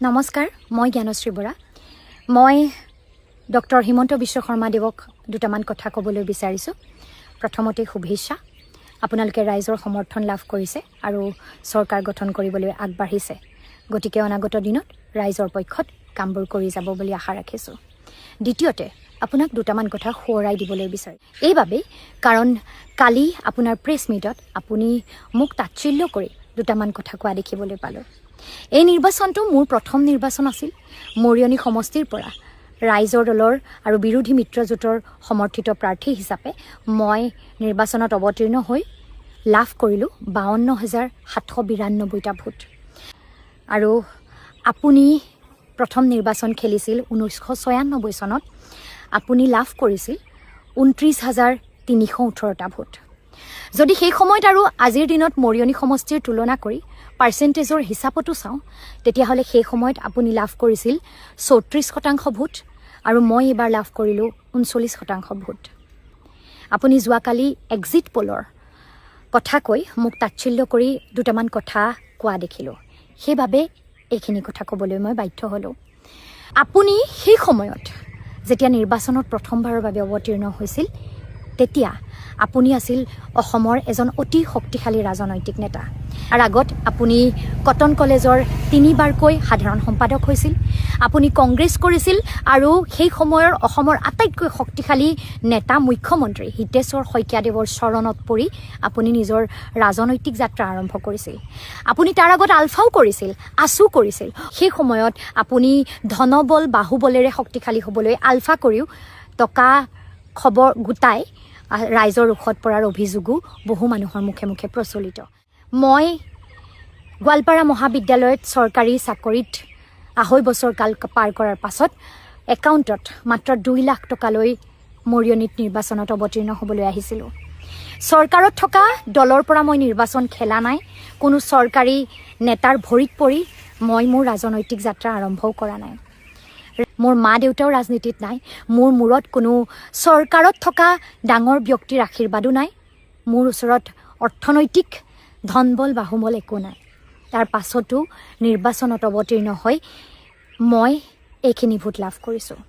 নমস্কাৰ, মই জ্ঞানশ্ৰী বৰা। মই ডক্টৰ হিমন্ত বিশ্ব শৰ্মা দেৱক দুটামান কথা ক'বলৈ বিচাৰিছোঁ। প্ৰথমতে শুভেচ্ছা। আপোনালোকে ৰাইজৰ সমৰ্থন লাভ কৰিছে আৰু চৰকাৰ গঠন কৰিবলৈ আগবাঢ়িছে। গতিকে অনাগত দিনত ৰাইজৰ পক্ষত কামবোৰ কৰি যাব বুলি আশা ৰাখিছোঁ। দ্বিতীয়তে আপোনাক দুটামান কথা সোঁৱৰাই দিবলৈ বিচাৰোঁ। এইবাবেই কাৰণ কালি আপোনাৰ প্ৰেছ মিটত আপুনি মোক তাচ্ছিল্য কৰি দুটামান কথা কোৱা দেখিবলৈ পালোঁ। এই নিৰ্বাচনটো মোৰ প্ৰথম নিৰ্বাচন আছিল। মৰিয়নি সমষ্টিৰ পৰা ৰাইজৰ দলৰ আৰু বিৰোধী মিত্ৰজোঁটৰ সমৰ্থিত প্ৰাৰ্থী হিচাপে মই নিৰ্বাচনত অৱতীৰ্ণ হৈ লাভ কৰিলোঁ 52,792টা ভোট। আৰু আপুনি প্ৰথম নিৰ্বাচন খেলিছিল 1996 চনত। আপুনি লাভ কৰিছিল 29,318টা ভোট। যদি সেই সময়ত আৰু আজিৰ দিনত মৰিয়নি সমষ্টিৰ তুলনা কৰি পাৰ্চেণ্টেজৰ হিচাপতো চাওঁ, তেতিয়াহ'লে সেই সময়ত আপুনি লাভ কৰিছিল 34% ভোট আৰু মই এইবাৰ লাভ কৰিলোঁ 39% ভোট। আপুনি যোৱাকালি এক্সিট পলৰ কথা কৈ মোক তাচ্ছিল্য কৰি দুটামান কথা কোৱা দেখিলোঁ। সেইবাবে এইখিনি কথা ক'বলৈ মই বাধ্য হ'লোঁ। আপুনি সেই সময়ত যেতিয়া নিৰ্বাচনত প্ৰথমবাৰৰ বাবে অৱতীৰ্ণ হৈছিল, তেতিয়া আপুনি আছিল অসমৰ এজন অতি শক্তিশালী ৰাজনৈতিক নেতা। আৰু আগত আপুনি কটন কলেজৰ 3বাৰকৈ সাধাৰণ সম্পাদক হৈছিল। আপুনি কংগ্ৰেছ কৰিছিল আৰু সেই সময়ৰ অসমৰ আটাইতকৈ শক্তিশালী নেতা মুখ্যমন্ত্ৰী হিতেশ্বৰ শইকীয়াদেৱৰ চৰণত পৰি আপুনি নিজৰ ৰাজনৈতিক যাত্ৰা আৰম্ভ কৰিছিল। আপুনি তাৰ আগত আলফাও কৰিছিল, আছু কৰিছিল। সেই সময়ত আপুনি ধনবল বাহুবলেৰে শক্তিশালী হ'বলৈ আলফা কৰিও টকা খবৰ গোটাই ৰাইজৰ ৰোষত পৰাৰ অভিযোগো বহু মানুহৰ মুখে মুখে প্ৰচলিত। মই গোৱালপাৰা মহাবিদ্যালয়ত চৰকাৰী চাকৰিত 2.5 বছৰ কাল পাৰ কৰাৰ পাছত একাউণ্টত মাত্ৰ 2 লাখ টকালৈ মৰিয়নিত নিৰ্বাচনত অৱতীৰ্ণ হ'বলৈ আহিছিলোঁ। চৰকাৰত থকা দলৰ পৰা মই নিৰ্বাচন খেলা নাই। কোনো চৰকাৰী নেতাৰ ভৰিত পৰি মই মোৰ ৰাজনৈতিক যাত্ৰা আৰম্ভও কৰা নাই। মোৰ মা দেউতাও ৰাজনীতিত নাই। মোৰ মূৰত কোনো চৰকাৰত থকা ডাঙৰ ব্যক্তিৰ আশীৰ্বাদো নাই। মোৰ ওচৰত অৰ্থনৈতিক ধনবল বাহুবল একো নাই। তাৰ পাছতো নিৰ্বাচনত অৱতীৰ্ণ হৈ মই এইখিনি ভোট লাভ কৰিছোঁ।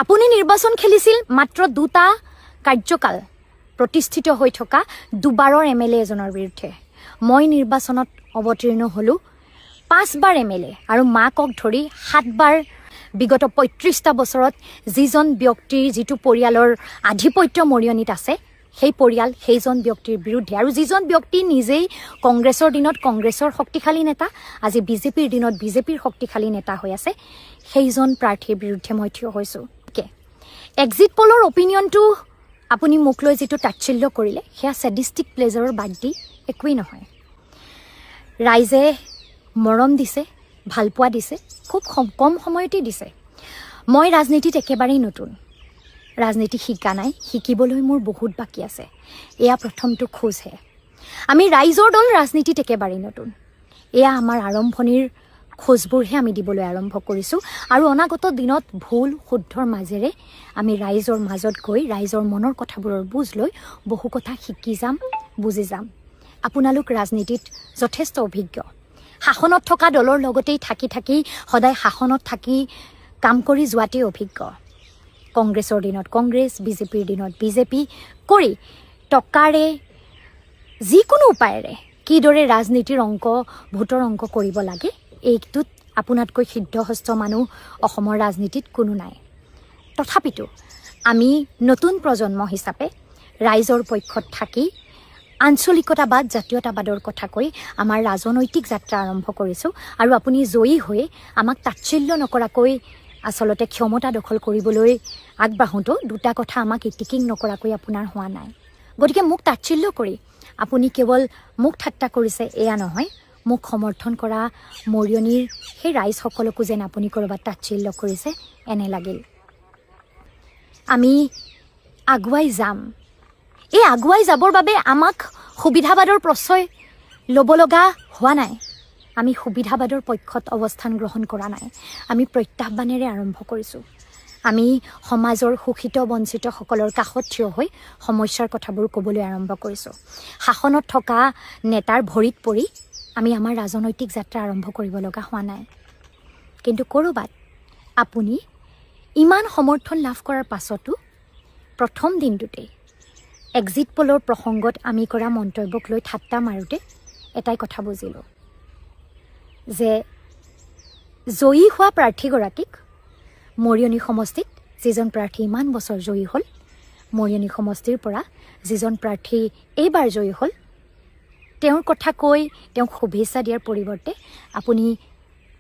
আপুনি নিৰ্বাচন খেলিছিল মাত্ৰ 2টা কাৰ্যকাল প্ৰতিষ্ঠিত হৈ থকা 2বাৰৰ MLA এজনৰ বিৰুদ্ধে। মই নিৰ্বাচনত অৱতীৰ্ণ হ'লোঁ 5বাৰ MLA আৰু মাকক ধৰি 7বাৰ। বিগত 35টা বছৰত যিজন ব্যক্তিৰ যিটো পৰিয়ালৰ আধিপত্য মৰিয়নিত আছে, সেই পৰিয়াল সেইজন ব্যক্তিৰ বিৰুদ্ধে, আৰু যিজন ব্যক্তি নিজেই কংগ্ৰেছৰ দিনত কংগ্ৰেছৰ শক্তিশালী নেতা, আজি বিজেপিৰ দিনত বিজেপিৰ শক্তিশালী নেতা হৈ আছে, সেইজন প্ৰাৰ্থীৰ বিৰুদ্ধে মই থিয় হৈছোঁ। এক্সিট পলৰ অপিনিয়নটো আপুনি মোক লৈ যিটো তাচ্ছিল্য কৰিলে, সেয়া ছেডিষ্টিক প্লেজাৰৰ বাদ দি একোৱেই নহয়। ৰাইজে মৰম দিছে, ভালপোৱা দিছে, খুব কম সময়তেই দিছে। মই ৰাজনীতিত একেবাৰেই নতুন। ৰাজনীতি শিকা নাই, শিকিবলৈ মোৰ বহুত বাকী আছে। এয়া প্ৰথমটো খোজহে। আমি ৰাইজৰ দল ৰাজনীতিত একেবাৰেই নতুন। এয়া আমাৰ আৰম্ভণিৰ খোজবোৰহে আমি দিবলৈ আৰম্ভ কৰিছোঁ আৰু অনাগত দিনত ভুল শুদ্ধৰ মাজেৰে আমি ৰাইজৰ মাজত গৈ ৰাইজৰ মনৰ কথাবোৰৰ বুজ লৈ বহু কথা শিকি যাম, বুজি যাম। আপোনালোক ৰাজনীতিত যথেষ্ট অভিজ্ঞ। শাসনত থকা দলৰ লগতেই থাকি থাকি সদায় শাসনত থাকি কাম কৰি যোৱাতেই অভিজ্ঞ। কংগ্ৰেছৰ দিনত কংগ্ৰেছ, বিজেপিৰ দিনত বিজেপি কৰি টকাৰে যিকোনো উপায়েৰে কিদৰে ৰাজনীতিৰ অংক, ভোটৰ অংক কৰিব লাগে, এইটোত আপোনাতকৈ সিদ্ধহস্ত মানুহ অসমৰ ৰাজনীতিত কোনো নাই। তথাপিতো আমি নতুন প্ৰজন্ম হিচাপে ৰাইজৰ পক্ষত থাকি আঞ্চলিকতাবাদ, জাতীয়তাবাদৰ কথা কৈ আমাৰ ৰাজনৈতিক যাত্ৰা আৰম্ভ কৰিছোঁ। আৰু আপুনি জয়ী হৈ আমাক তাচ্ছিল্য নকৰাকৈ আচলতে ক্ষমতা দখল কৰিবলৈ আগবাঢ়োঁতেও 2টা কথা আমাক ইটিকিং নকৰাকৈ আপোনাৰ হোৱা নাই। গতিকে মোক তাচ্ছিল্য কৰি আপুনি কেৱল মোক ঠাট্টা কৰিছে এয়া নহয়, মোক সমৰ্থন কৰা মৰিয়নিৰ সেই ৰাইজসকলকো যেন আপুনি ক'ৰবাত তাচ্ছিল্য কৰিছে এনে লাগিল। আমি আগুৱাই যাম। এই আগুৱাই যাবৰ বাবে আমাক সুবিধাবাদৰ প্ৰশ্ৰয় ল'ব লগা হোৱা নাই। আমি সুবিধাবাদৰ পক্ষত অৱস্থান গ্ৰহণ কৰা নাই। আমি প্ৰত্যাহ্বানেৰে আৰম্ভ কৰিছোঁ। আমি সমাজৰ শোষিত বঞ্চিতসকলৰ কাষত থিয় হৈ সমস্যাৰ কথাবোৰ ক'বলৈ আৰম্ভ কৰিছোঁ। শাসনত থকা নেতাৰ ভৰিত পৰি আমি আমাৰ ৰাজনৈতিক যাত্ৰা আৰম্ভ কৰিব লগা হোৱা নাই। কিন্তু ক'ৰবাত আপুনি ইমান সমৰ্থন লাভ কৰাৰ পাছতো প্ৰথম দিনটোতেই এক্সিট পলৰ প্ৰসংগত আমি কৰা মন্তব্যক লৈ ঠাট্টা মাৰোঁতে এটাই কথা বুজিলোঁ যে জয়ী হোৱা প্ৰাৰ্থীগৰাকীক মৰিয়নি সমষ্টিত যিজন প্ৰাৰ্থী ইমান বছৰ জয়ী হ'ল, মৰিয়নি সমষ্টিৰ পৰা যিজন প্ৰাৰ্থী এইবাৰ জয়ী হ'ল, তেওঁৰ কথা কৈ তেওঁক শুভেচ্ছা দিয়াৰ পৰিৱৰ্তে আপুনি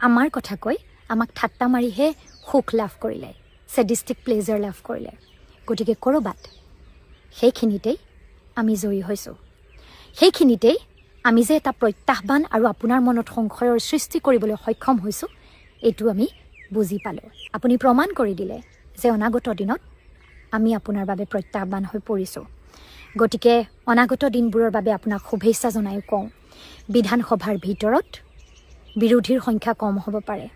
আমাৰ কথা কৈ আমাক ঠাট্টা মাৰিহে সুখ লাভ কৰিলে, ছেডিষ্টিক প্লেজাৰ লাভ কৰিলে। গতিকে ক'ৰবাত সেইখিনিতেই আমি জয়ী হৈছোঁ। সেইখিনিতেই আমি যে এটা প্ৰত্যাহ্বান আৰু আপোনাৰ মনত সংশয়ৰ সৃষ্টি কৰিবলৈ সক্ষম হৈছোঁ, এইটো আমি বুজি পালোঁ। আপুনি প্ৰমাণ কৰি দিলে যে অনাগত দিনত আমি আপোনাৰ বাবে প্ৰত্যাহ্বান হৈ পৰিছোঁ। গতিকে অনাগত দিনবোৰৰ বাবে আপোনাক শুভেচ্ছা জনায়ো কওঁ, বিধানসভাৰ ভিতৰত বিৰোধীৰ সংখ্যা কম হ'ব পাৰে।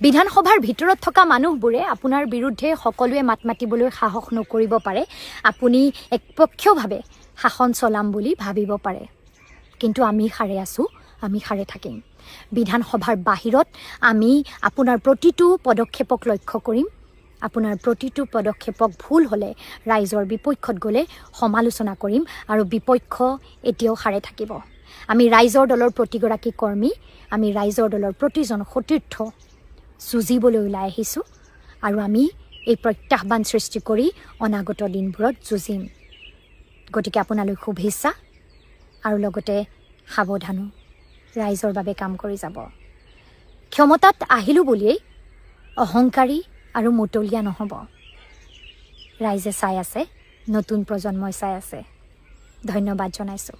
বিধানসভাৰ ভিতৰত থকা মানুহবোৰে আপোনাৰ বিৰুদ্ধে সকলোৱে মাত মাতিবলৈ সাহস নকৰিব পাৰে। আপুনি একপক্ষীয়ভাৱে শাসন চলাম বুলি ভাবিব পাৰে। কিন্তু আমি সাৰে আছোঁ, আমি সাৰে থাকিম। বিধানসভাৰ বাহিৰত আমি আপোনাৰ প্ৰতিটো পদক্ষেপক লক্ষ্য কৰিম। আপোনাৰ প্ৰতিটো পদক্ষেপক ভুল হ'লে, ৰাইজৰ বিপক্ষত গ'লে সমালোচনা কৰিম আৰু বিপক্ষ এতিয়াও সাৰে থাকিব। আমি ৰাইজৰ দলৰ প্ৰতিগৰাকী কৰ্মী, আমি ৰাইজৰ দলৰ প্ৰতিজন সতীৰ্থ যুঁজিবলৈ ওলাই আহিছোঁ আৰু আমি এই প্ৰত্যাহ্বান সৃষ্টি কৰি অনাগত দিনবোৰত যুঁজিম। গতিকে আপোনালৈ শুভেচ্ছা আৰু লগতে সাৱধানো, ৰাইজৰ বাবে কাম কৰি যাব। ক্ষমতাত আহিলোঁ বুলিয়েই অহংকাৰী আৰু মতলীয়া নহ'ব। ৰাইজে চাই আছে, নতুন প্ৰজন্মই চাই আছে। ধন্যবাদ জনাইছোঁ।